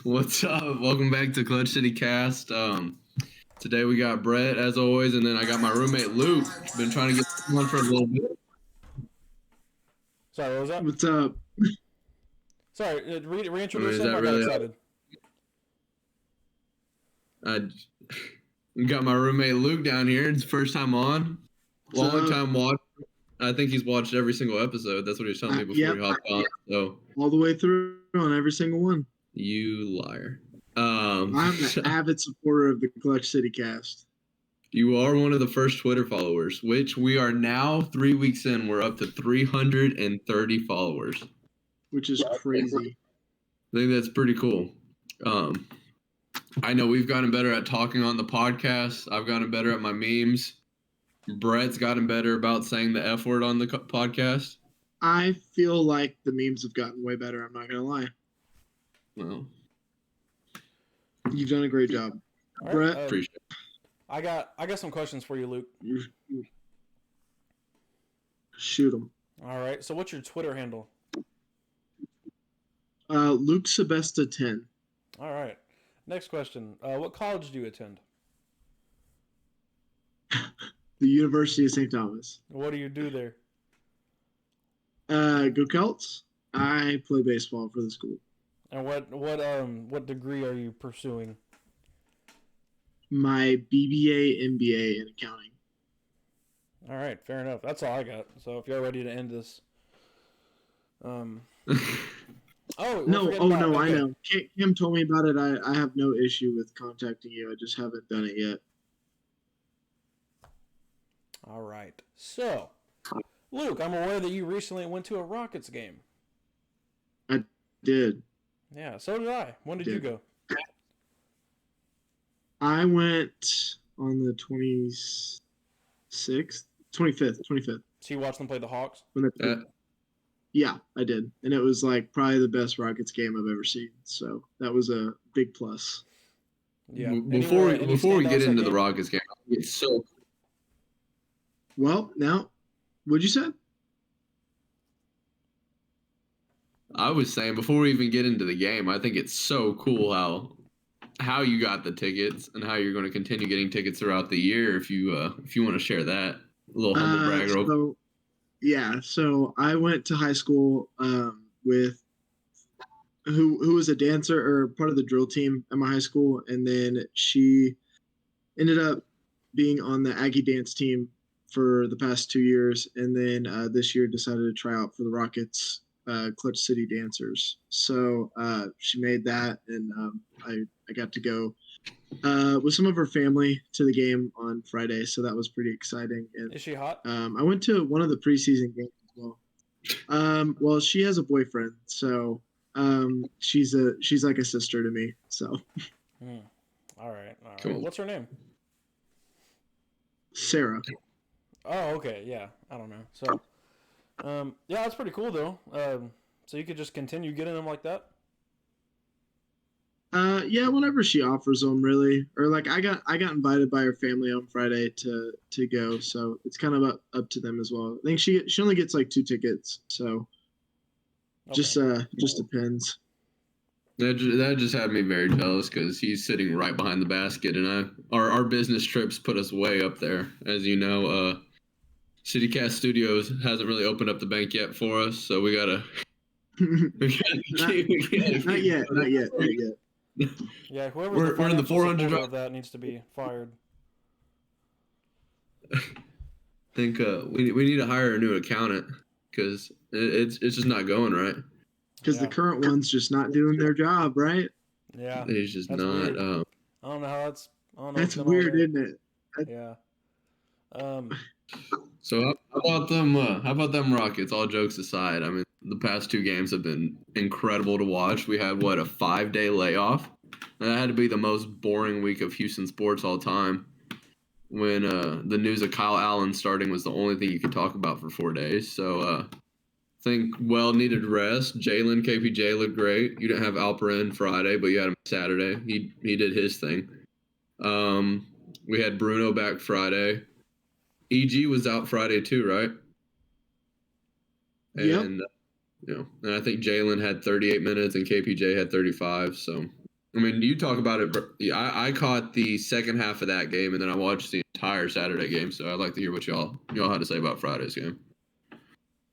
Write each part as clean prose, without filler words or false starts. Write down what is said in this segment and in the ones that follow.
What's up? Welcome back to Clutch City Cast. Today we got Brett as always, and then I got my roommate Luke. Been trying to get one for a little bit. Sorry, what was that? What's up? Sorry, reintroduce Is him. that I got really excited. I got my roommate Luke down here. It's first time on, long time watch. I think he's watched every single episode. That's what he was telling me before he hopped on. So all the way through on every single one. You liar. I'm an avid supporter of the Clutch City Cast. You are one of the first Twitter followers, which we are now 3 weeks in. We're up to 330 followers. Which is crazy. I think that's pretty cool. I know we've gotten better at talking on the podcast. I've gotten better at my memes. Brett's gotten better about saying the F word on the podcast. I feel like the memes have gotten way better. I'm not going to lie. Well, you've done a great job. Right, Brett, appreciate it. I got some questions for you, Luke. Shoot them. All right. So what's your Twitter handle? Luke Sebesta 10. All right. Next question. What college do you attend? The University of St. Thomas. What do you do there? Go Celts. I play baseball for the school. And what degree are you pursuing? My BBA, MBA in accounting. All right, fair enough. That's all I got. So if you're ready to end this, no, I know. Kim told me about it. I have no issue with contacting you. I just haven't done it yet. All right. So, Luke, I'm aware that you recently went to a Rockets game. I did. Yeah, so did I. When did you go? I went on the 25th. So you watched them play the Hawks? Yeah, I did. And it was like probably the best Rockets game I've ever seen. So that was a big plus. Yeah. Before we get into the Rockets game, it's so. Well, now, what'd you say? I was saying before we even get into the game, I think it's so cool how you got the tickets and how you're going to continue getting tickets throughout the year. If you want to share that, a little humble brag. So I went to high school with who was a dancer or part of the drill team at my high school, and then she ended up being on the Aggie dance team for the past 2 years, and then this year decided to try out for the Rockets Clutch City Dancers. So she made that, and I got to go with some of her family to the game on Friday, so that was pretty exciting. And, is she hot? I went to one of the preseason games as well. Well, she has a boyfriend, so she's like a sister to me. So. All right. Cool. What's her name? Sarah. Oh, okay. Yeah, I don't know. So, yeah, that's pretty cool though. So you could just continue getting them like that. Yeah, whenever she offers them, really, or like I got invited by her family on Friday to go, so it's kind of up to them as well. I think she only gets like 2 tickets, so just depends. That just had me very jealous because he's sitting right behind the basket, and our business trips put us way up there. As you know, CityCast Studios hasn't really opened up the bank yet for us, so we gotta. Not yet. Yeah, whoever's we're in the 400 of that needs to be fired. I think we need to hire a new accountant because it's just not going right. Because the current one's just not doing their job, right? Yeah, he's just not. Weird. I don't know how that's. That's weird, isn't it? Yeah. So how about them Rockets? All jokes aside, I mean, the past 2 games have been incredible to watch. We had a 5-day layoff. And that had to be the most boring week of Houston sports all time. When the news of Kyle Allen starting was the only thing you could talk about for 4 days. So I think well-needed rest. Jalen, KPJ looked great. You didn't have Alperen Friday, but you had him Saturday. He did his thing. We had Bruno back Friday. EG was out Friday too, right? And And I think Jalen had 38 minutes and KPJ had 35. So, I mean, you talk about it. I caught the second half of that game, and then I watched the entire Saturday game. So I'd like to hear what y'all had to say about Friday's game.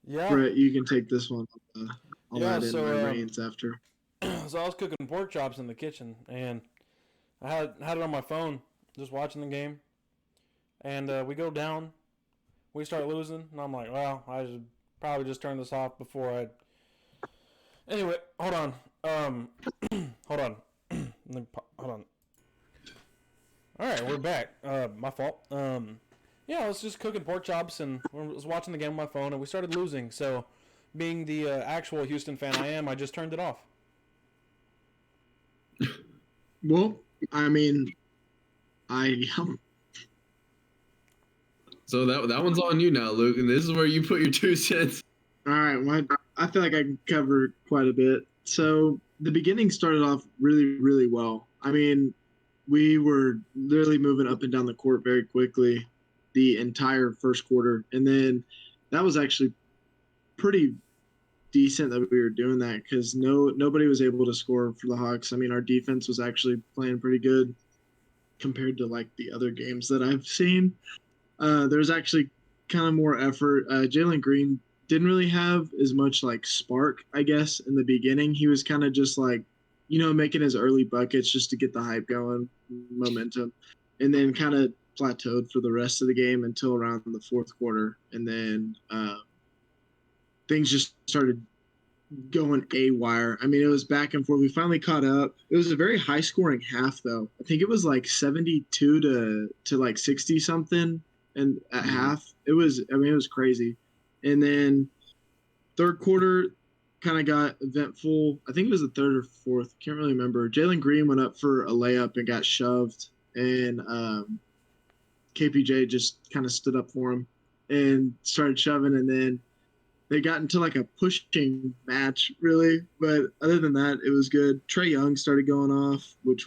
Yeah. Brett, you can take this one. I'll add in my reins after. So I was cooking pork chops in the kitchen, and I had it on my phone, just watching the game. And we go down, we start losing, and I'm like, well, I should probably just turn this off before I. Anyway, hold on. Hold on. Hold on. All right, we're back. My fault. Yeah, I was just cooking pork chops and I was watching the game on my phone, and we started losing. So, being the actual Houston fan I am, I just turned it off. Well, I mean, So that one's on you now, Luke, and this is where you put your 2 cents. All right, well, I feel like I can cover quite a bit. So the beginning started off really, really well. I mean, we were literally moving up and down the court very quickly the entire first quarter. And then that was actually pretty decent that we were doing that because nobody was able to score for the Hawks. I mean, our defense was actually playing pretty good compared to like the other games that I've seen. There's actually kind of more effort. Jalen Green didn't really have as much like spark, I guess, in the beginning. He was kind of just like, making his early buckets just to get the hype going, momentum, and then kind of plateaued for the rest of the game until around the fourth quarter. And then things just started going A-wire. I mean, it was back and forth. We finally caught up. It was a very high-scoring half, though. I think it was like 72 to like 60 something, and at half, it was crazy. And then third quarter kind of got eventful. I think it was the third or fourth. Can't really remember. Jalen Green went up for a layup and got shoved, and KPJ just kind of stood up for him and started shoving, and then they got into like a pushing match, really. But other than that, it was good. Trae Young started going off, which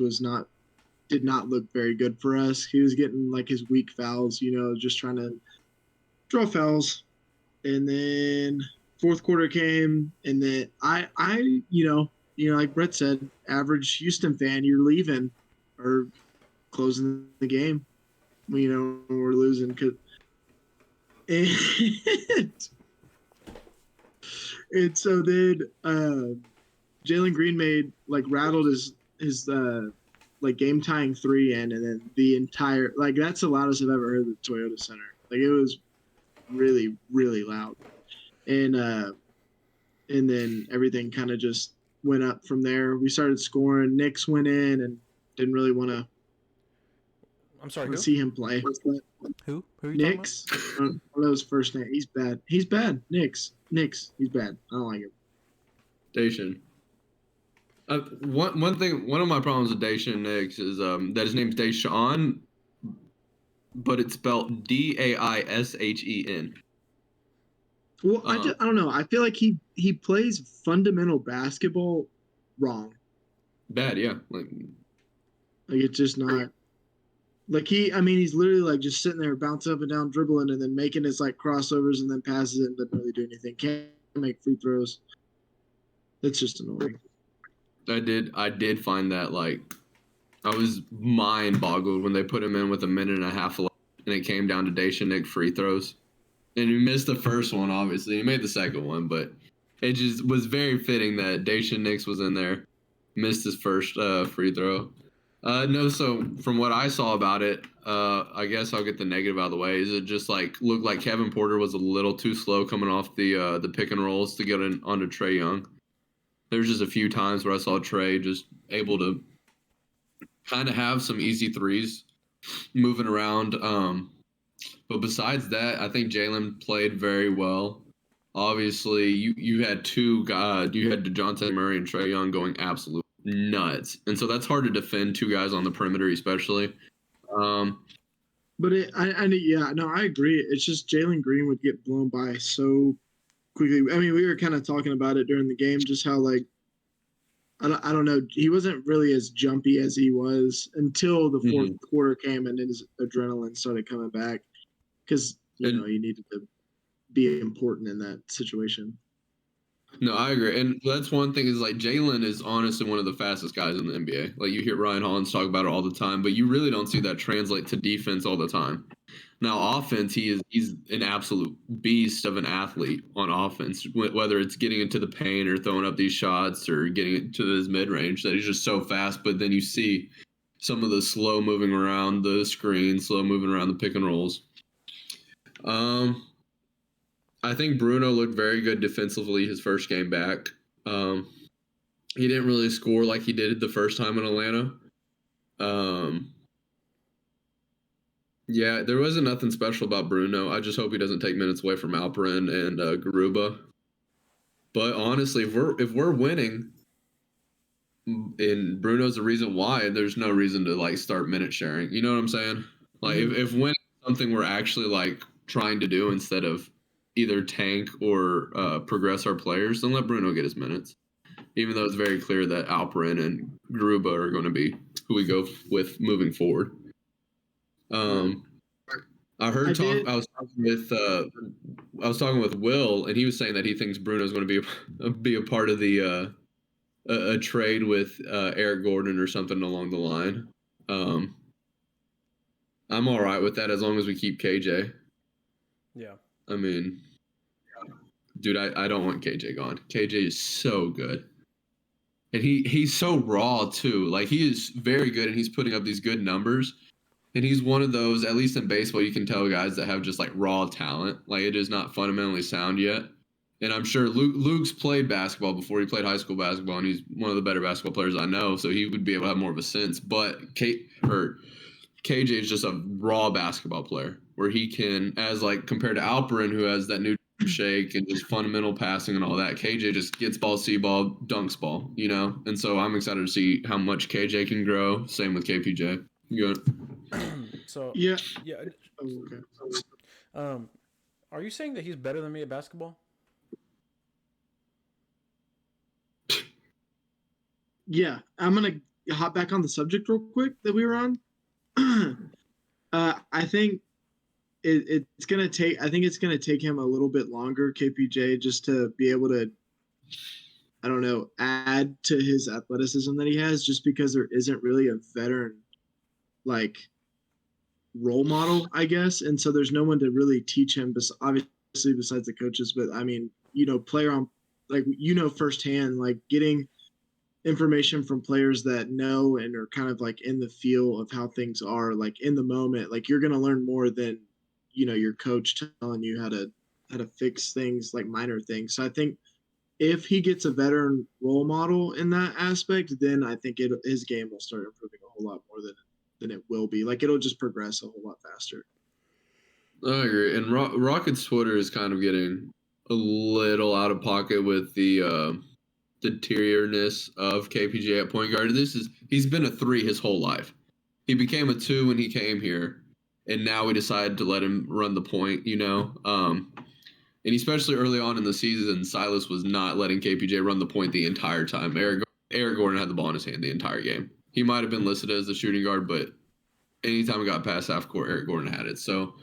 did not look very good for us. He was getting like his weak fouls, just trying to draw fouls. And then fourth quarter came, and then I like Brett said, average Houston fan, you're leaving or closing the game. We're losing and so then Jalen Green rattled his like game tying 3 in, and then the entire that's the loudest I've ever heard at the Toyota Center. Like it was really, really loud, and then everything kind of just went up from there. We started scoring. Knicks went in and didn't really want to. I'm sorry. Who? See him play. Who? Who are you Knicks. I don't know his first name. He's bad. He's bad. Knicks. He's bad. I don't like him. Dacian. One of my problems with Dacian Nix is that his name's Daishan, but it's spelled Daishen. Well, I don't know. I feel like he plays fundamental basketball wrong. Bad, yeah. Like it's just not. Like he's literally like just sitting there bouncing up and down, dribbling, and then making his like crossovers and then passes it and doesn't really do anything. Can't make free throws. It's just annoying. I did find that I was mind boggled when they put him in with a minute and a half left, and it came down to Dacian Nick free throws, and he missed the first one. Obviously, he made the second one, but it just was very fitting that Dacian Nix was in there, missed his first free throw. No, so from what I saw about it, I guess I'll get the negative out of the way. Is it just looked like Kevin Porter was a little too slow coming off the pick and rolls to get onto Trae Young. There's just a few times where I saw Trae just able to kind of have some easy threes moving around. But besides that, I think Jalen played very well. Obviously, you had two guys. You had DeJounte Murray and Trae Young going absolute nuts, and so that's hard to defend 2 guys on the perimeter, especially. But I agree. It's just Jalen Green would get blown by so quickly. I mean, we were kind of talking about it during the game, just how I don't know, he wasn't really as jumpy as he was until the fourth quarter came and his adrenaline started coming back because you needed to be important in that situation. No, I agree. And that's one thing is like Jalen is honestly one of the fastest guys in the NBA. Like you hear Ryan Hollins talk about it all the time, but you really don't see that translate to defense all the time. Now, offense, he's an absolute beast of an athlete on offense. Whether it's getting into the paint or throwing up these shots or getting it to his mid range, that he's just so fast. But then you see some of the slow moving around the screen, slow moving around the pick and rolls. I think Bruno looked very good defensively his first game back. He didn't really score like he did the first time in Atlanta. Yeah, there wasn't nothing special about Bruno. I just hope he doesn't take minutes away from Alperin and Garuba. But honestly, if we're winning, and Bruno's the reason why, there's no reason to like start minute sharing. You know what I'm saying? Like if winning is something we're actually like trying to do instead of either tank or progress our players, then let Bruno get his minutes. Even though it's very clear that Alperin and Garuba are going to be who we go with moving forward. I was talking with Will, and he was saying that he thinks Bruno's going to be a part of the a trade with Eric Gordon or something along the line. I'm all right with that as long as we keep KJ. Yeah. I mean, dude, I don't want KJ gone. KJ is so good. And he's so raw too. Like he is very good and he's putting up these good numbers. And he's one of those, at least in baseball, you can tell guys that have just like raw talent. Like it is not fundamentally sound yet. And I'm sure Luke's played basketball before. He played high school basketball, and he's one of the better basketball players I know. So he would be able to have more of a sense. But KJ is just a raw basketball player, where he can, as like compared to Alperin, who has that new shake and just fundamental passing and all that. KJ just gets ball, see ball, dunks ball, you know. And so I'm excited to see how much KJ can grow. Same with KPJ. So Yeah. Oh, okay. Are you saying that he's better than me at basketball? Yeah, I'm gonna hop back on the subject real quick that we were on. I think it's gonna take. I think it's gonna take him a little bit longer, KPJ, just to be able to, I don't know, add to his athleticism that he has. Just because there isn't really a veteran like role model, I guess, and so there's no one to really teach him. Obviously, besides the coaches, but I mean, player on like firsthand, like getting information from players that know and are kind of like in the feel of how things are, like in the moment. Like you're gonna learn more than your coach telling you how to fix things, like minor things. So I think if he gets a veteran role model in that aspect, then I think his game will start improving a whole lot more than it will be. Like it'll just progress a whole lot faster. I agree. And Rocket's Twitter is kind of getting a little out of pocket with the interiorness of KPJ at point guard. He's been a 3 his whole life. He became a 2 when he came here, and now we decided to let him run the point, and especially early on in the season, Silas was not letting KPJ run the point the entire time. Eric Gordon had the ball in his hand the entire game. He might have been listed as the shooting guard, but anytime it got past half court, Eric Gordon had it. So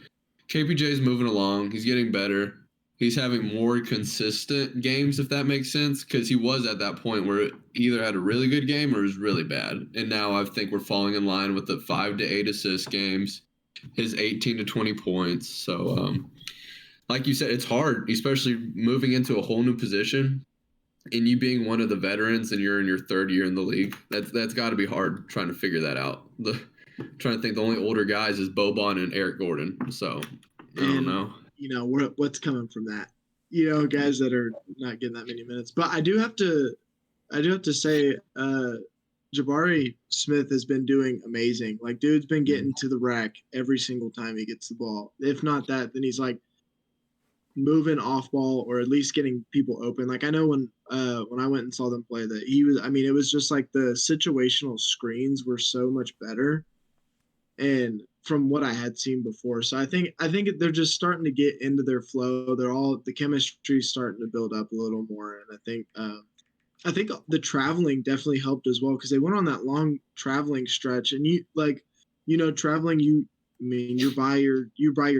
KPJ is moving along. He's getting better. He's having more consistent games, if that makes sense, because he was at that point where he either had a really good game or was really bad. And now I think we're falling in line with the 5 to 8 assist games, his 18 to 20 points. So, like you said, it's hard, especially moving into a whole new position and you being one of the veterans and you're in your 3rd year in the league. That's got to be hard trying to figure that out. Trying to think the only older guys is Boban and Eric Gordon. So, I don't know. What's coming from that? Guys that are not getting that many minutes. But I do have to say, Jabari Smith has been doing amazing. Like, dude's been getting to the rack every single time he gets the ball. If not that, then he's like moving off ball or at least getting people open. Like I know when I went and saw them play that he was. I mean, it was just like the situational screens were so much better, and from what I had seen before. So I think they're just starting to get into their flow. The chemistry's starting to build up a little more. And I think the traveling definitely helped as well, because they went on that long traveling stretch, and traveling, you by your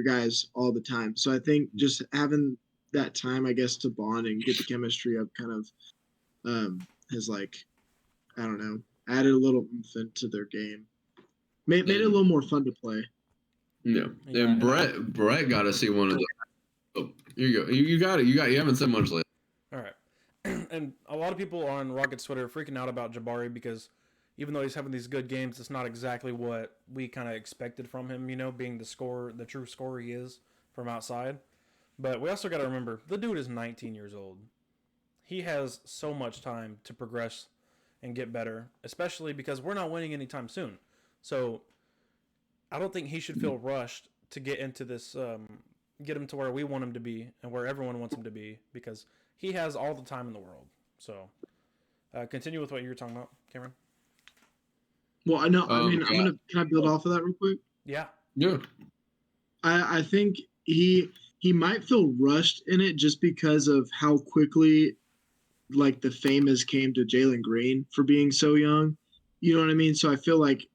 guys all the time. So I think just having that time, I guess, to bond and get the chemistry up kind of has like, I don't know, added a little oomph into their game. Made it a little more fun to play. Yeah. Yeah, And and Brett got to see one of the. Oh, here you go. You got it. You haven't said much lately. All right. And a lot of people on Rockets Twitter are freaking out about Jabari because even though he's having these good games, it's not exactly what we kind of expected from him, being the true scorer he is from outside. But we also got to remember, the dude is 19 years old. He has so much time to progress and get better, especially because we're not winning anytime soon. So I don't think he should feel rushed to get into this, get him to where we want him to be and where everyone wants him to be because he has all the time in the world. So continue with what you were talking about, Cameron. Well, I know. I mean, Yeah. Can I build off of that real quick? Yeah. Yeah. I think he might feel rushed in it just because of how quickly like the fame has came to Jalen Green for being so young. You know what I mean? So I feel like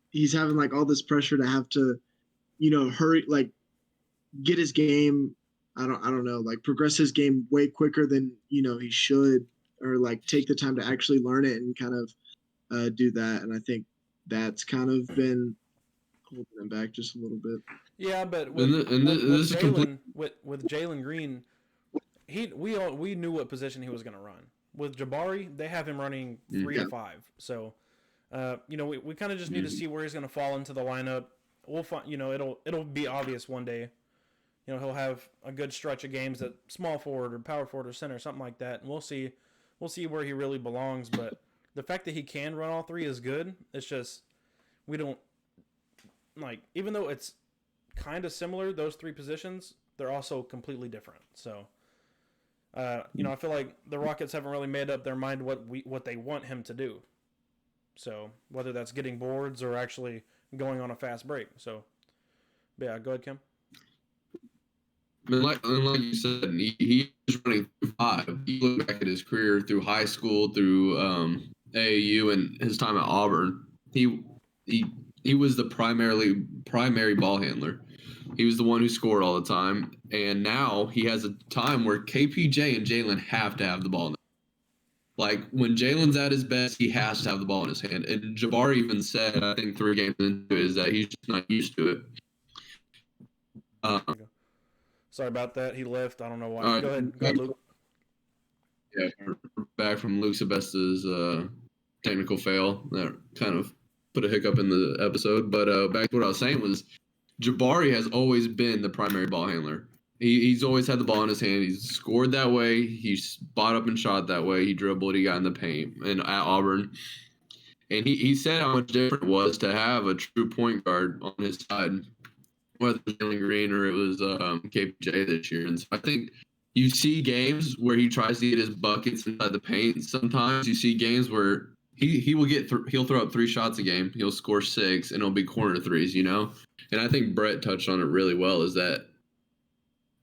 he's having like all this pressure to have to, hurry, like get his game. I don't know, like progress his game way quicker than he should, or like take the time to actually learn it and kind of do that. And I think that's kind of been holding him back just a little bit. Yeah, but And with this is complete. Jalen with Jalen Green, we knew what position he was going to run. With Jabari, they have him running 3 to 5. So, we kind of just need to see where he's going to fall into the lineup. We'll find, it'll be obvious one day. He'll have a good stretch of games at small forward or power forward or center, something like that, and we'll see where he really belongs. But the fact that he can run all 3 is good. It's just we don't even though it's kind of similar, those 3 positions, they're also completely different. So. I feel like the Rockets haven't really made up their mind what they want him to do. So whether that's getting boards or actually going on a fast break. So, yeah, go ahead, Kim. And like you said, he was running through 5. You look back at his career through high school, through AAU, and his time at Auburn. He was the primary ball handler. He was the one who scored all the time, and now he has a time where KPJ and Jalen have to have the ball. Like when Jalen's at his best, he has to have the ball in his hand. And Jabari even said, I think 3 games into it, is that he's just not used to it. Sorry about that. He left. I don't know why. Right. Go ahead, Luke. Yeah, we're back from Luke Sebesta's technical fail that kind of put a hiccup in the episode. But back to what I was saying was Jabari has always been the primary ball handler. He's always had the ball in his hand. He's scored that way. He spot up and shot that way. He dribbled. He got in the paint and at Auburn. And he said how much different it was to have a true point guard on his side, whether it was Jalen Green or it was KPJ this year. And so I think you see games where he tries to get his buckets inside the paint. Sometimes you see games where he will he'll throw up 3 shots a game. He'll score 6, and it'll be corner threes, And I think Brett touched on it really well, is that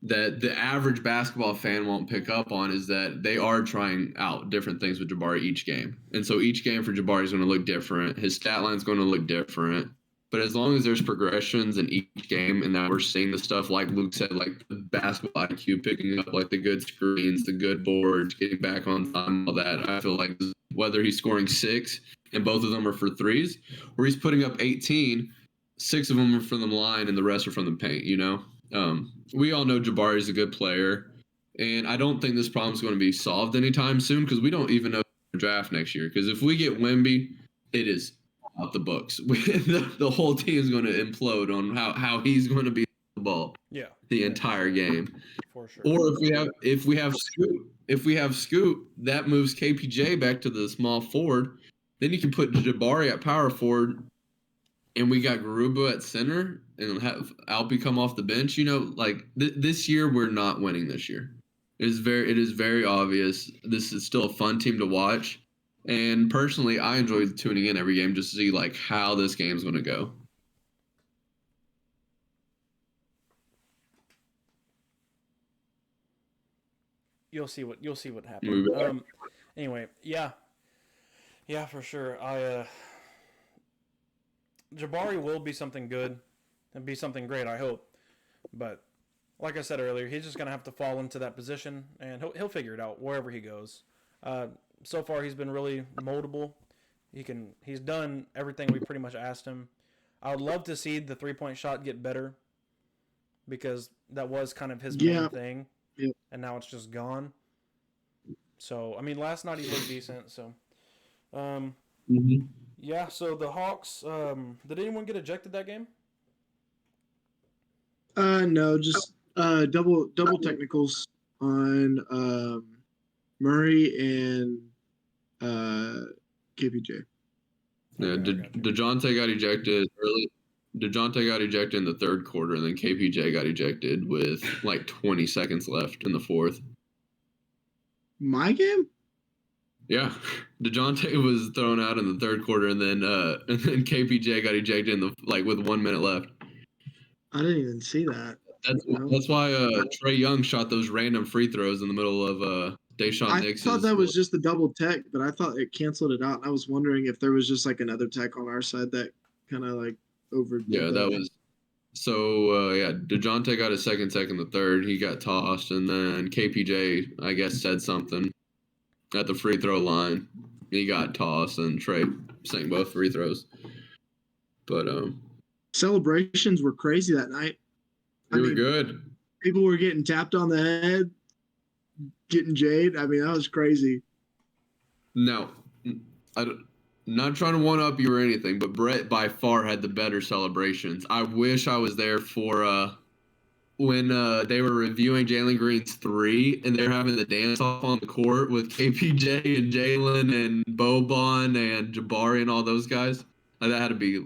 the average basketball fan won't pick up on is that they are trying out different things with Jabari each game. And so each game for Jabari is going to look different. His stat line is going to look different. But as long as there's progressions in each game and that we're seeing the stuff like Luke said, like the basketball IQ, picking up like the good screens, the good boards, getting back on time, all that, I feel like whether he's scoring 6 and both of them are for threes, or he's putting up 18, 6 of them are from the line and the rest are from the paint, we all know Jabari is a good player, and I don't think this problem is going to be solved anytime soon because we don't even know the draft next year. Because if we get Wemby, it is out the books. The whole team is going to implode on how he's going to be the ball. Yeah. The entire game. For sure. Or if we have Scoot, that moves KPJ back to the small forward. Then you can put Jabari at power forward. And we got Garuba at center and have Alpi come off the bench. This year we're not winning this year. It is very obvious. This is still a fun team to watch. And personally, I enjoy tuning in every game just to see like how this game's going to go. You'll see what happens. Anyway, yeah, for sure. Jabari will be something good and be something great, I hope. But like I said earlier, he's just gonna have to fall into that position, and he'll figure it out wherever he goes. Uh, so far, he's been really moldable. He's done everything we pretty much asked him. I would love to see the 3-point shot get better because that was kind of his main Yeah. thing, Yeah. and now it's just gone. So I mean, last night he looked decent. So Mm-hmm. yeah. So the Hawks. Did anyone get ejected that game? No, just double technicals on Murray and KPJ. Yeah, Okay, I got you. DeJounte got ejected early. DeJounte got ejected in the third quarter, and then KPJ got ejected with like 20 seconds left in the fourth. My game? Yeah, DeJounte was thrown out in the third quarter, and then KPJ got ejected in the with 1 minute left. I didn't even see that. That's why Trey Young shot those random free throws in the middle of Deshaun Nix's. I thought that was just the double tech, but I thought it canceled it out. I was wondering if there was just like another tech on our side that kind of like overdid. Yeah, that was. So yeah, DeJounte got a second tech in the third. He got tossed, and then KPJ, I guess, said something at the free throw line. He got tossed, and Trey sank both free throws. But celebrations were crazy that night. They were good. People were getting tapped on the head, getting jade. I mean, that was crazy. No, not trying to one up you or anything, but Brett by far had the better celebrations. I wish I was there for when they were reviewing Jalen Green's 3 and they're having the dance off on the court with KPJ and Jalen and Boban and Jabari and all those guys. That had to be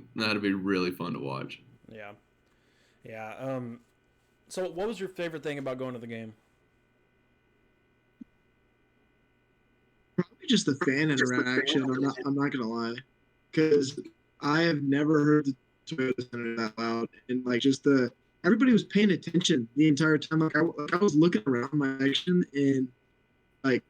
really fun to watch. Yeah. So what was your favorite thing about going to the game? Probably just the fan interaction. I'm not gonna lie, because I have never heard the Toyota Center that loud, and like just everybody was paying attention the entire time. Like I was looking around my section, and like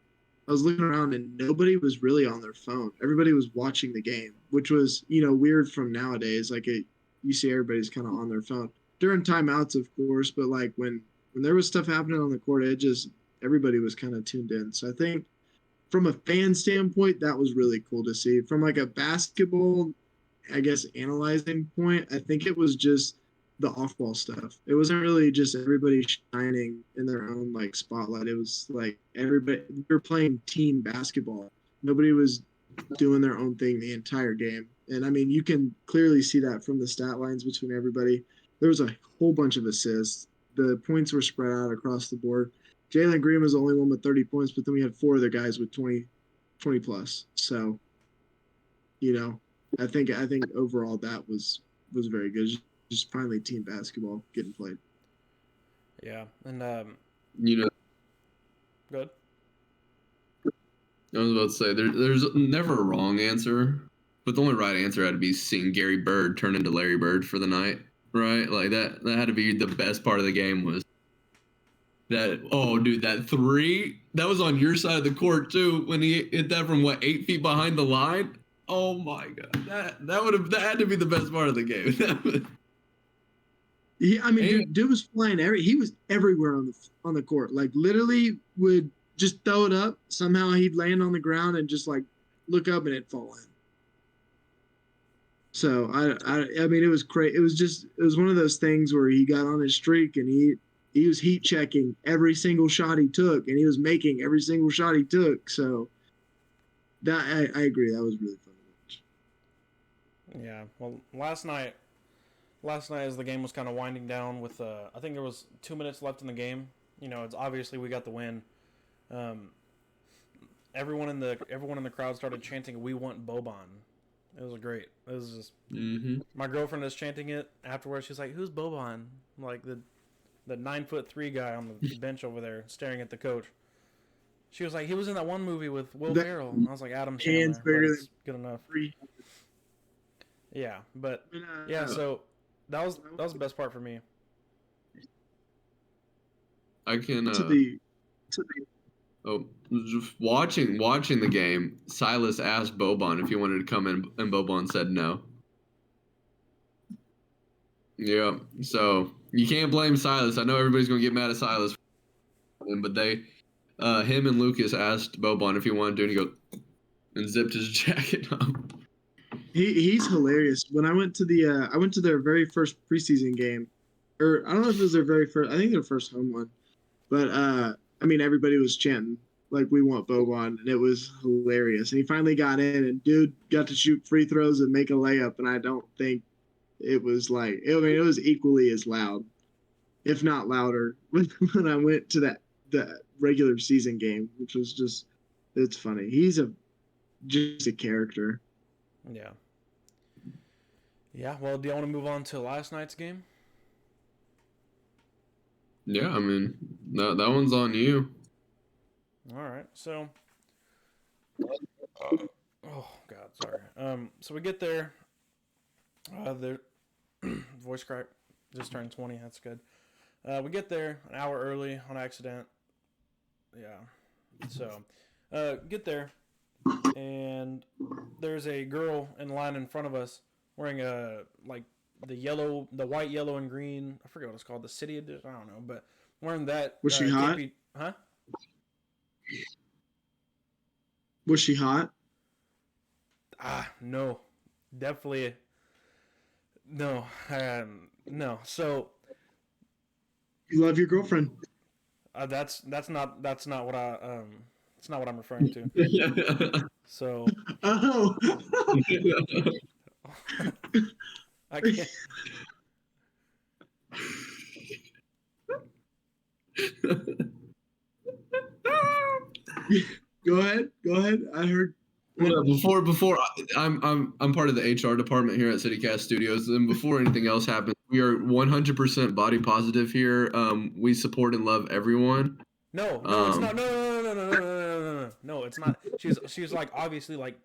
I was looking around, and nobody was really on their phone. Everybody was watching the game, which was weird from nowadays. Like you see everybody's kind of on their phone during timeouts, of course, but like when there was stuff happening on the court, everybody was kind of tuned in. So I think from a fan standpoint, that was really cool to see. From like a basketball, I guess, analyzing point, I think it was just the off-ball stuff. It wasn't really just everybody shining in their own like spotlight. It was like everybody, we were playing team basketball. Nobody was doing their own thing the entire game. And I mean, you can clearly see that from the stat lines between everybody. There was a whole bunch of assists. The points were spread out across the board. Jalen Green was the only one with 30 points, but then we had 4 other guys with 20 plus. So, I think overall that was very good. Just finally team basketball getting played. Yeah, and I good. was about to say there's never a wrong answer, but the only right answer had to be seeing Gary Bird turn into Larry Bird for the night, right? Like that had to be the best part of the game was that. Oh, dude, that 3 that was on your side of the court too when he hit that from 8 feet behind the line. Oh my god, that had to be the best part of the game. Dude was flying he was everywhere on the court. Like literally would just throw it up. Somehow he'd land on the ground and just like look up and it'd fall in. So I mean, it was crazy. It was one of those things where he got on his streak and he was heat checking every single shot he took, and he was making every single shot he took. So that I agree. That was really fun to watch. Yeah. Well, last night as the game was kind of winding down with I think there was 2 minutes left in the game. It's obviously we got the win. Everyone in the crowd started chanting, "We want Boban." It was great. It was just my girlfriend is chanting it afterwards. She's like, "Who's Boban?" I'm like the 9'3" guy on the bench over there staring at the coach. She was like, "He was in that one movie with Will Ferrell." And I was like, "Adam Sandler." That's good enough. Yeah, but yeah. So that was the best part for me. I can. Just watching the game, Silas asked Boban if he wanted to come in, and Boban said no. Yeah, so You can't blame Silas. I know everybody's gonna get mad at Silas, but him and Lucas asked Boban if he wanted to, and he go and zipped his jacket up. He's hilarious. When I went to their very first preseason game, or I don't know if it was their very first. I think their first home one, but I mean everybody was chanting like we want Boban, and it was hilarious. And he finally got in, and dude got to shoot free throws and make a layup, and I don't think it was like I mean it was equally as loud, if not louder, when I went to the regular season game, which was just it's funny. He's just a character. Yeah. Yeah, well, do you want to move on to last night's game? Yeah, I mean that one's on you. All right, so oh God, sorry. So we get there. The voice crack just turned 20. That's good. We get there an hour early on accident. Yeah. So get there, and there's a girl in line in front of us wearing the white, yellow, and green. I forget what it's called. The city edition. I don't know, but wearing that. Was she hot? Huh? Was she hot? No, definitely no. No. So You love your girlfriend. that's not what it's not what I'm referring to. So Oh. I can't. Go ahead. I heard. Well, before I'm part of the HR department here at CityCast Studios, and before anything else happens, we are 100% body positive here. We support and love everyone. No, it's not. No, it's not. She's like obviously like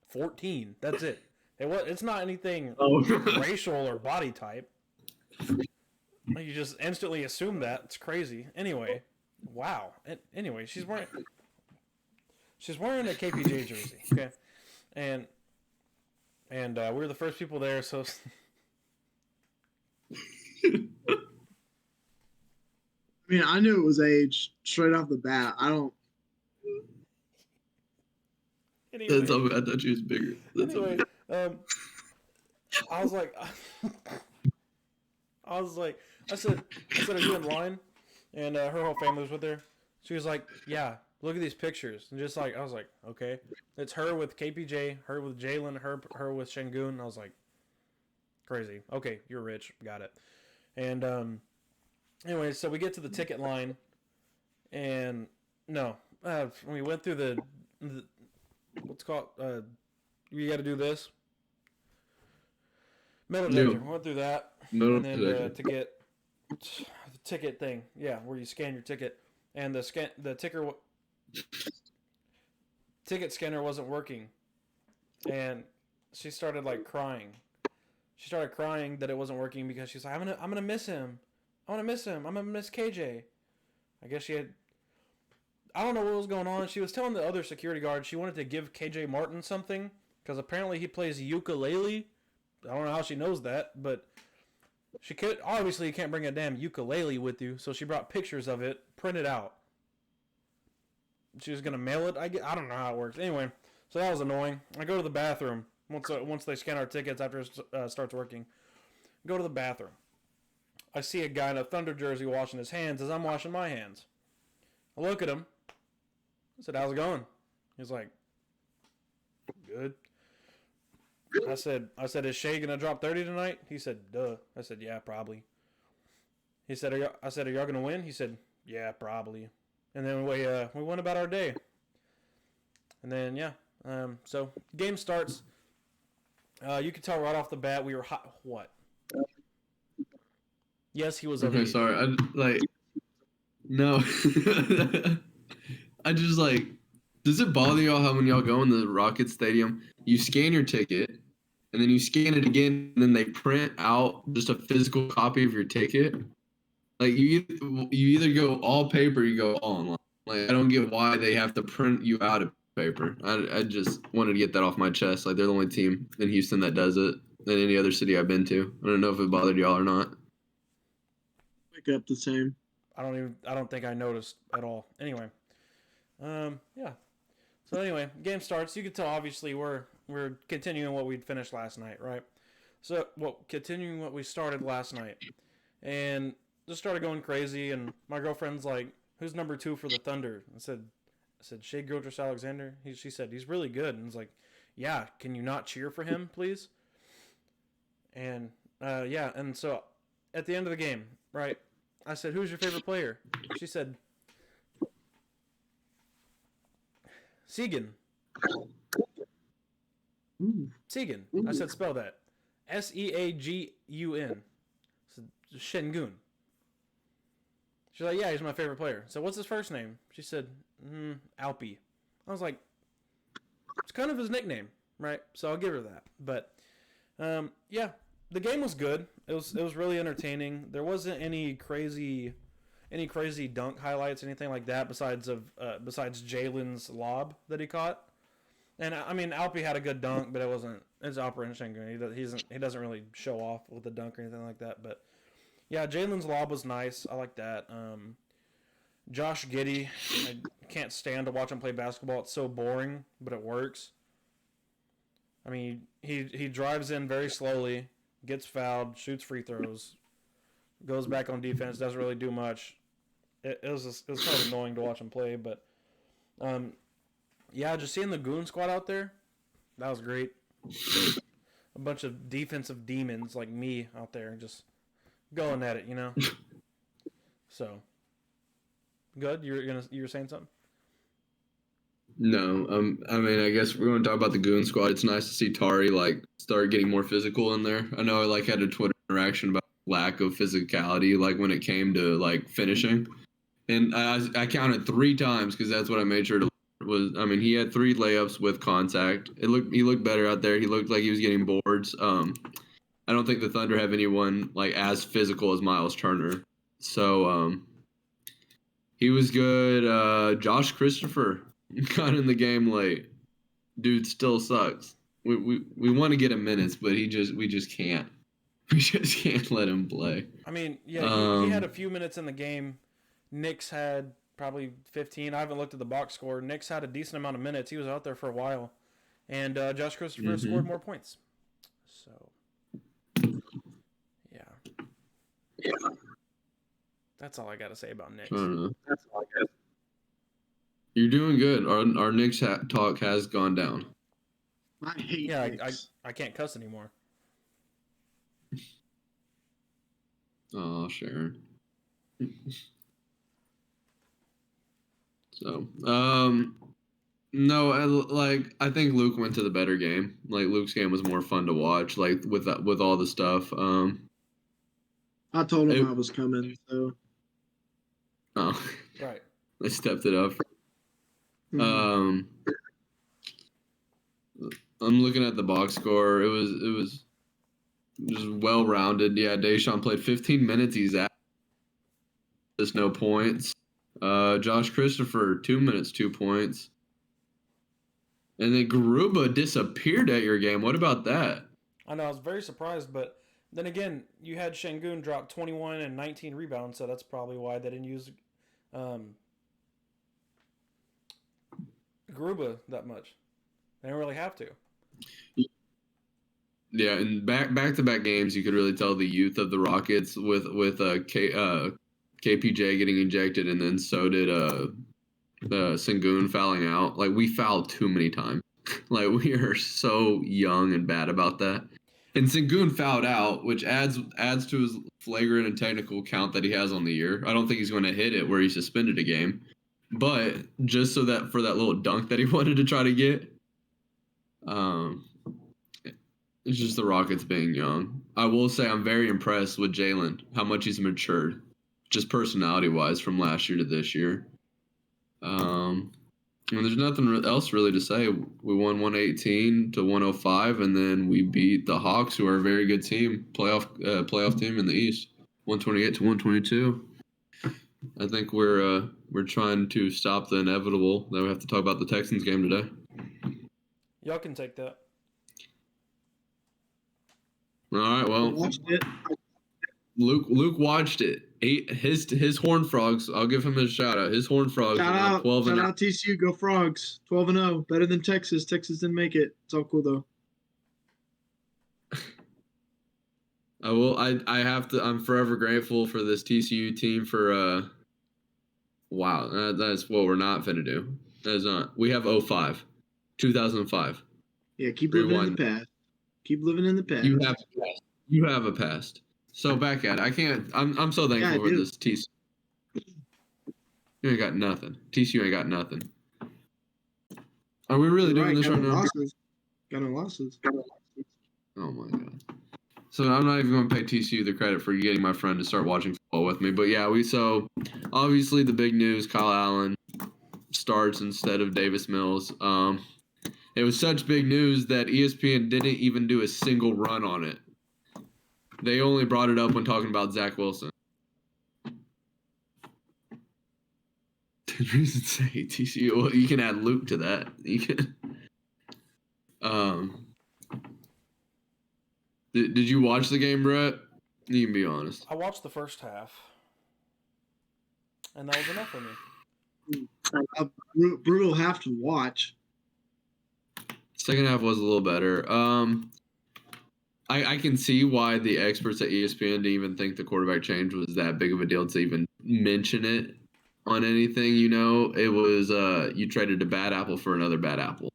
14. That's it. It's not anything racial or body type. You just instantly assume that. It's crazy. Anyway, wow. Anyway, she's wearing a KPJ jersey. Okay, and we were the first people there, so. I mean, I knew it was age straight off the bat. I don't. Anyway. I thought she was bigger. Anyway, I said, are you in line? And her whole family was with her. She was like, yeah, look at these pictures. And just like, I was like, okay. It's her with KPJ, her with Jalen, her with Şengün. I was like, crazy. Okay, you're rich. Got it. And anyway, so we get to the ticket line. And we went through the what's called, you got to do this. Metal detector. We went through that. And then to get the ticket thing. Yeah, where you scan your ticket. And the ticket scanner wasn't working. And she started like crying. She started crying that it wasn't working because she's like, I'm gonna miss him. I'm gonna miss KJ. I guess she had, I don't know what was going on. She was telling the other security guard she wanted to give KJ Martin something because apparently he plays ukulele. I don't know how she knows that, but she could. Obviously, you can't bring a damn ukulele with you, so she brought pictures of it, printed out. She was gonna mail it. I don't know how it works. Anyway, so that was annoying. I go to the bathroom once they scan our tickets after it starts working. Go to the bathroom. I see a guy in a Thunder jersey washing his hands as I'm washing my hands. I look at him. I said, "How's it going?" He's like, "Good." I said, "Is Shea gonna drop 30 tonight?" He said, "Duh." I said, "Yeah, probably." He said, "Are y'all gonna win?" He said, "Yeah, probably." And then we went about our day. And then so game starts. You could tell right off the bat we were hot. What? Yes, he was. Okay, sorry. No. I just like. Does it bother y'all how when y'all go in the Rocket Stadium, you scan your ticket, and then you scan it again, and then they print out just a physical copy of your ticket? Like you either go all paper, or you go all online. Like I don't get why they have to print you out of paper. I just wanted to get that off my chest. Like they're the only team in Houston that does it than any other city I've been to. I don't know if it bothered y'all or not. pick up the same. I don't think I noticed at all. Anyway, yeah. So anyway, game starts. You can tell obviously we're continuing what we'd finished last night, right? So continuing what we started last night, and just started going crazy. And my girlfriend's like, "Who's number 2 for the Thunder?" I said Shea Gilgeous-Alexander. She said he's really good, and I was like, "Yeah, can you not cheer for him, please?" And yeah, and so at the end of the game, right? I said, "Who's your favorite player?" She said, "Segan." Ooh. Segan. I said, "Spell that." Seagun. I said, Shengun. She's like, "Yeah, he's my favorite player." So what's his first name? She said, Alpi. I was like, it's kind of his nickname, right? So I'll give her that. But yeah, the game was good. It was really entertaining. There wasn't any crazy dunk highlights, anything like that, besides Jalen's lob that he caught. And I mean, Alpi had a good dunk, but it's Operation Shengun. He doesn't really show off with the dunk or anything like that. But yeah, Jalen's lob was nice. I like that. Josh Giddey, I can't stand to watch him play basketball. It's so boring, but it works. I mean, he drives in very slowly, gets fouled, shoots free throws, goes back on defense, doesn't really do much. It was kind of annoying to watch him play, but yeah, just seeing the Goon Squad out there, that was great. A bunch of defensive demons like me out there just going at it, you know. So good. You were saying something? No, I mean, I guess we're going to talk about the Goon Squad. It's nice to see Tari like start getting more physical in there. I know I like had a Twitter interaction about lack of physicality, like when it came to like finishing, and I counted 3 times because that's what I made sure to was. I mean, he had 3 layups with contact. He looked better out there. He looked like he was getting boards. I don't think the Thunder have anyone like as physical as Miles Turner, so he was good. Josh Christopher got in the game late. Dude still sucks. We want to get him minutes, but we just can't. We just can't let him play. I mean, yeah, he had a few minutes in the game. Knicks had probably 15. I haven't looked at the box score. Knicks had a decent amount of minutes. He was out there for a while. And Josh Christopher scored more points. So, yeah. That's all I got to say about Knicks. I don't know. That's all I got. You're doing good. Our Knicks talk has gone down. I hate Knicks. I can't cuss anymore. Oh, Sharon. So, no, I think Luke went to the better game. Like Luke's game was more fun to watch. Like with all the stuff. I told him I was coming, so. Oh, right. I stepped it up. Mm-hmm. I'm looking at the box score. It was just well rounded. Yeah, Deshaun played 15 minutes. He's at just no points. Josh Christopher 2 minutes, 2 points. And then Garuba disappeared at your game. What about that? I know, I was very surprised, but then again, you had Shengun drop 21 and 19 rebounds, so that's probably why they didn't use Garuba that much. They didn't really have to. Yeah, and back-to-back games, you could really tell the youth of the Rockets with KPJ getting ejected, and then so did Sengun fouling out. Like, we fouled too many times. Like, we are so young and bad about that. And Sengun fouled out, which adds to his flagrant and technical count that he has on the year. I don't think he's going to hit it where he's suspended a game. But just so that for that little dunk that he wanted to try to get, it's just the Rockets being young. I will say I'm very impressed with Jalen, how much he's matured, just personality-wise from last year to this year. And there's nothing else really to say. We won 118 to 105, and then we beat the Hawks, who are a very good team, playoff team in the East, 128 to 122. I think we're trying to stop the inevitable. Then we have to talk about the Texans game today. Y'all can take that. All right, well. I watched it. Luke watched it. His Horned Frogs. I'll give him a shout out. His Horned Frogs Shout are now out, 12 shout and out TCU, go Frogs, 12-0, better than Texas. Texas didn't make it. It's all cool though. I will. I have to. I'm forever grateful for this TCU team for. Wow, that's what we're not finna do. That is not. We have 05, 2005. Yeah, keep living in the past. Keep living in the past. You have a past. You have a past. So back at it. I can't. I'm so thankful for this TCU. You ain't got nothing. TCU ain't got nothing. Are we really doing this right now? Got no losses. Oh my god. So I'm not even going to pay TCU the credit for getting my friend to start watching football with me. But yeah, so obviously the big news: Kyle Allen starts instead of Davis Mills. It was such big news that ESPN didn't even do a single run on it. They only brought it up when talking about Zach Wilson. Did reason say TCU? Well, you can add Luke to that. You can. Did you watch the game, Brett? You can be honest. I watched the first half, and that was enough for me. A brutal half to watch. Second half was a little better. I can see why the experts at ESPN didn't even think the quarterback change was that big of a deal to even mention it on anything. You know, it was you traded a bad apple for another bad apple.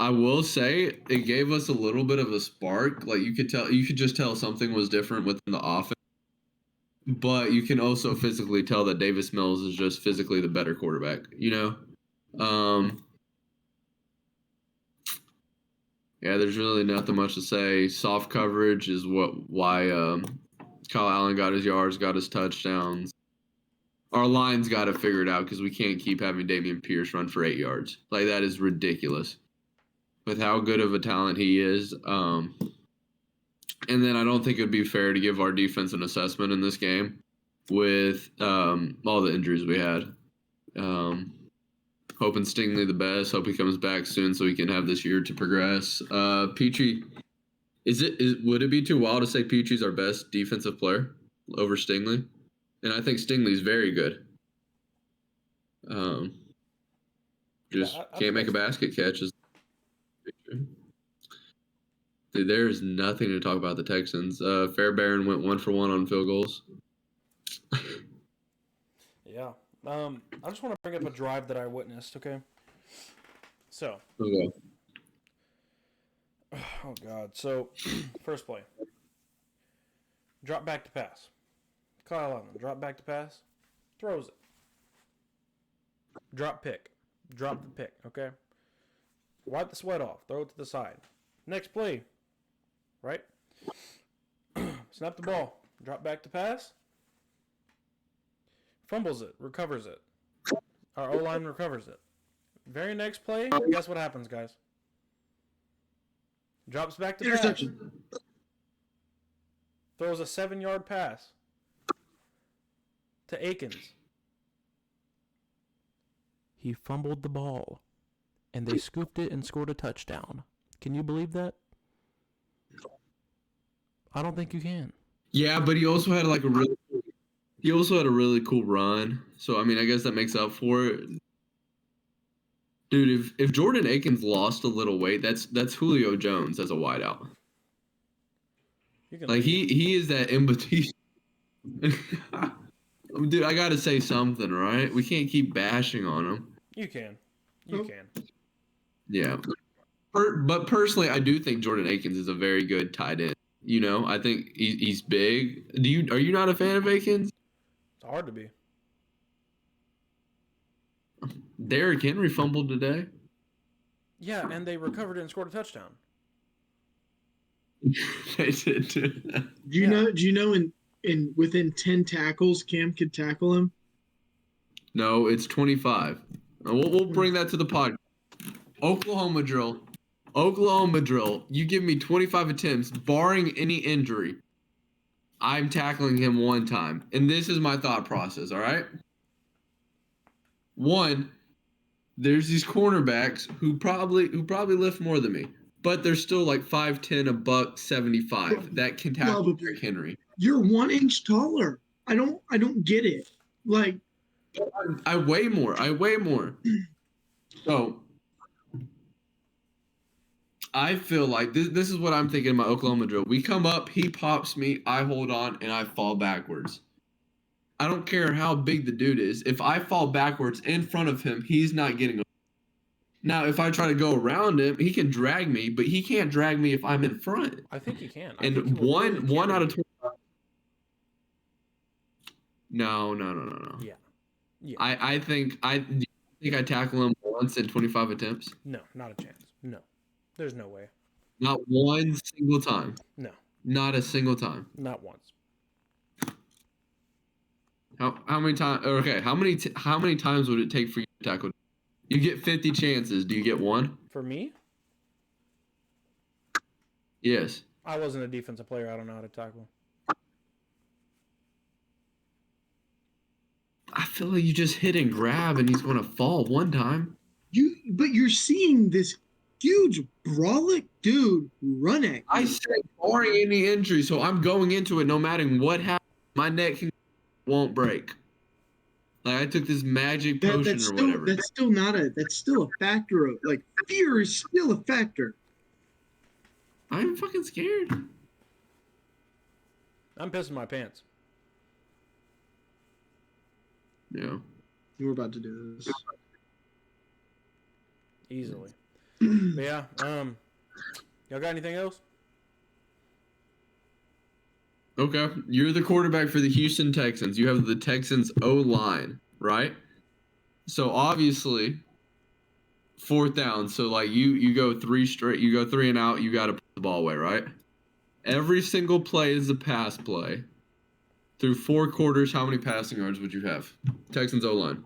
I will say it gave us a little bit of a spark. Like you could just tell something was different within the offense. But you can also physically tell that Davis Mills is just physically the better quarterback, you know? Yeah, there's really nothing much to say. Soft coverage is why Kyle Allen got his yards, got his touchdowns. Our line's got to figure it out because we can't keep having Dameon Pierce run for 8 yards. Like, that is ridiculous with how good of a talent he is. And then I don't think it would be fair to give our defense an assessment in this game with all the injuries we had. Hoping Stingley the best. Hope he comes back soon so we can have this year to progress. Petrie, would it be too wild to say Petrie's our best defensive player over Stingley? And I think Stingley's very good. Can't make a basket catch. Dude, there's nothing to talk about the Texans. Fairbairn went 1 for 1 on field goals. Yeah. I just want to bring up a drive that I witnessed, okay? So. Okay. Oh, God. So, first play. Drop back to pass. Kyle Allen, drop back to pass. Throws it. Drop pick. Drop the pick, okay? Wipe the sweat off. Throw it to the side. Next play. Right? Snap the ball. Drop back to pass. Fumbles it. Recovers it. Our O-line recovers it. Very next play, guess what happens, guys? Drops back to pass. Throws a 7-yard pass to Akins. He fumbled the ball, and they scooped it and scored a touchdown. Can you believe that? I don't think you can. Yeah, but he also had a really cool run. So I mean, I guess that makes up for it. Dude, if Jordan Akins lost a little weight, that's Julio Jones as a wideout. Like he is that in between. Dude, I gotta say something, right? We can't keep bashing on him. You can. Yeah. But personally, I do think Jordan Akins is a very good tight end. You know, I think he's big. Are you not a fan of Akins? It's hard to be. Derrick Henry fumbled today. Yeah, and they recovered it and scored a touchdown. They did too. Do you know in within 10 tackles Cam could tackle him? No, it's 25. We'll bring that to the pod. Oklahoma drill. You give me 25 attempts, barring any injury. I'm tackling him one time. And this is my thought process, all right? One, there's these cornerbacks who probably lift more than me. but they're still like 5'10", a buck 75. That can tackle Lovable. Derrick Henry. You're 1 inch taller. I don't get it. Like, I weigh more. So I feel like this is what I'm thinking in my Oklahoma drill. We come up, he pops me, I hold on, and I fall backwards. I don't care how big the dude is. If I fall backwards in front of him, he's not getting. Now, if I try to go around him, he can drag me, but he can't drag me if I'm in front. I think he can. And one out of 20. No. Yeah. I think I tackle him once in 25 attempts. No, not a chance. No, there's no way. Not one single time. No, not a single time. Not once. How many times? Okay, how many times would it take for you to tackle? You get 50 chances. Do you get one? For me? Yes. I wasn't a defensive player. I don't know how to tackle. I feel like you just hit and grab and he's going to fall one time. But you're seeing this huge brolic dude run at you. I said barring any injury, so I'm going into it no matter what happens. My neck won't break. Like I took this magic potion or whatever. That's still a factor of like fear is still a factor. I'm fucking scared. I'm pissing my pants. Yeah. We're about to do this. Easily. But yeah, y'all got anything else? Okay. You're the quarterback for the Houston Texans. You have the Texans O-line, right? So obviously, 4th down. So like you go 3 straight, you go 3 and out, you gotta put the ball away, right? Every single play is a pass play. Through 4 quarters, how many passing yards would you have? Texans O-line.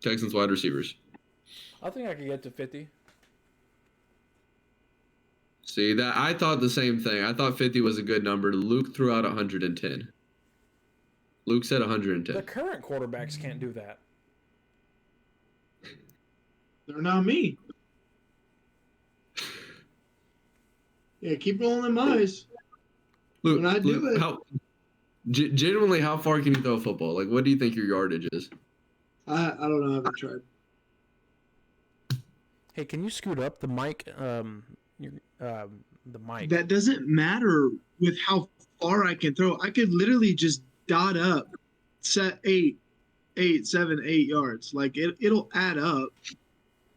Texans wide receivers. I think I could get to 50. See, that I thought the same thing. I thought 50 was a good number. Luke threw out 110. Luke said 110. The current quarterbacks can't do that. They're not me. Yeah, keep rolling them eyes. Luke, when I do it. Genuinely, how far can you throw a football? Like, what do you think your yardage is? I don't know. I haven't tried. Hey, can you scoot up the mic? The mic. That doesn't matter with how far I can throw. I could literally just dot up, set 8 yards. Like it'll add up.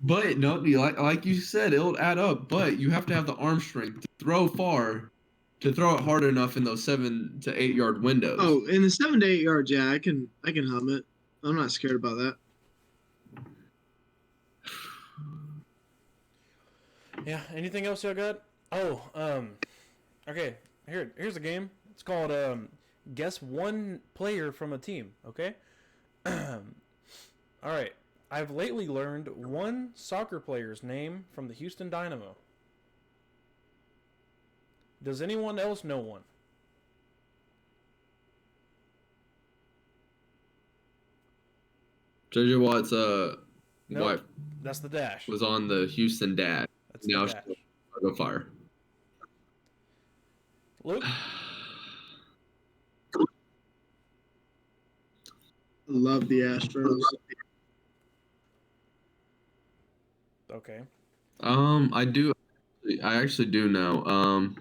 But no, like you said, it'll add up. But you have to have the arm strength to throw far, to throw it hard enough in those 7 to 8 yard windows. Oh, in the 7 to 8 yards, yeah, I can hum it. I'm not scared about that. Yeah. Anything else y'all got? Oh, okay. Here's a game. It's called Guess One Player from a Team. Okay. All right. I've lately learned one soccer player's name from the Houston Dynamo. Does anyone else know one? JJ Watt's Nope, wife that's the Dash. was on the Houston Dash. That's Now the Dash. she's go fire. Luke? I love the Astros. Okay. I actually do know.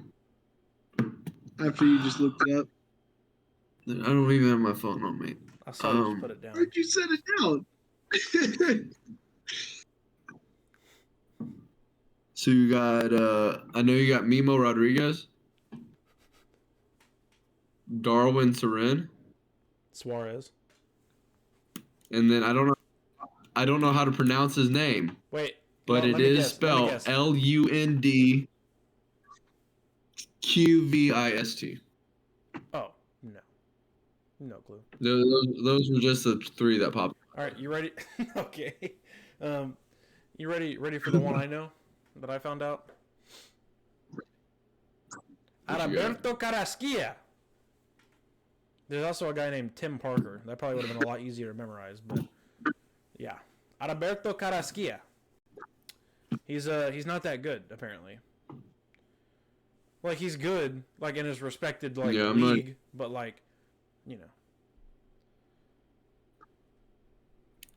After you just looked it up. I don't even have my phone on me. I saw you just put it down. Where'd you set it down? So you got I know you got Mimo Rodriguez, Darwin Saren, Suarez. and then I don't know how to pronounce his name, Wait. but no, it is spelled LUNDQVIST. Oh, no. No clue. Those were just the 3 that popped. All right, you ready? Okay. You ready for the one I know that I found out? What you got? Alberto Carrasquilla. There's also a guy named Tim Parker. That probably would have been a lot easier to memorize, but yeah. Alberto Carrasquilla. He's not that good, apparently. Like he's good, like in his respected like Yeah, I'm not- league, but like, you know.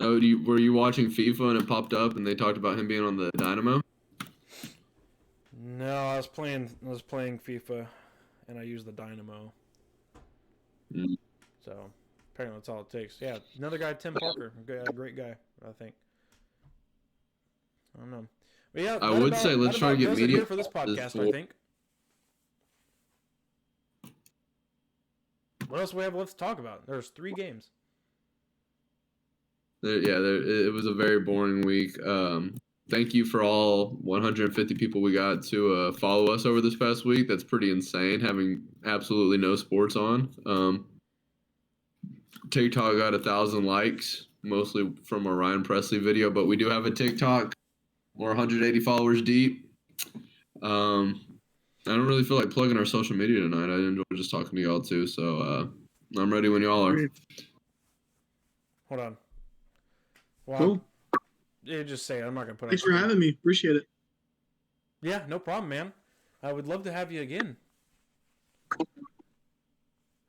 Oh, were you watching FIFA and it popped up and they talked about him being on the Dynamo? No, I was playing FIFA, and I used the Dynamo. Mm. So apparently that's all it takes. Yeah, another guy, Tim Parker, great guy, I think. I don't know, but yeah, I would say let's try to get does it media here for this podcast. I think. What else do we have left to talk about? There's 3 games. It was a very boring week. Thank you for all 150 people we got to follow us over this past week. That's pretty insane, having absolutely no sports on. TikTok got 1,000 likes, mostly from a Ryan Presley video, but we do have a TikTok. We're 180 followers deep. I don't really feel like plugging our social media tonight. I enjoy just talking to y'all too, so I'm ready when y'all are. Hold on. Well, Cool. Yeah, just say it. I'm not gonna put. Thanks for having me. Appreciate it. Yeah, no problem, man. I would love to have you again.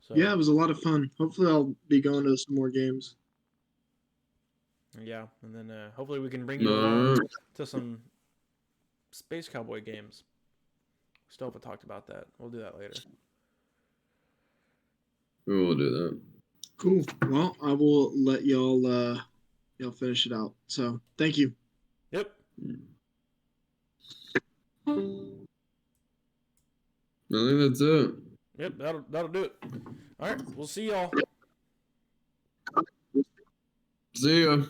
So, Yeah, it was a lot of fun. Hopefully, I'll be going to some more games. Yeah, and then hopefully we can bring you along No, to some Space Cowboy games. Still haven't talked about that. We'll do that later. we will do that. Cool. Well, I will let y'all finish it out. So, thank you. Yep. I think that's it. Yep. That'll do it. All right. We'll see y'all. See ya.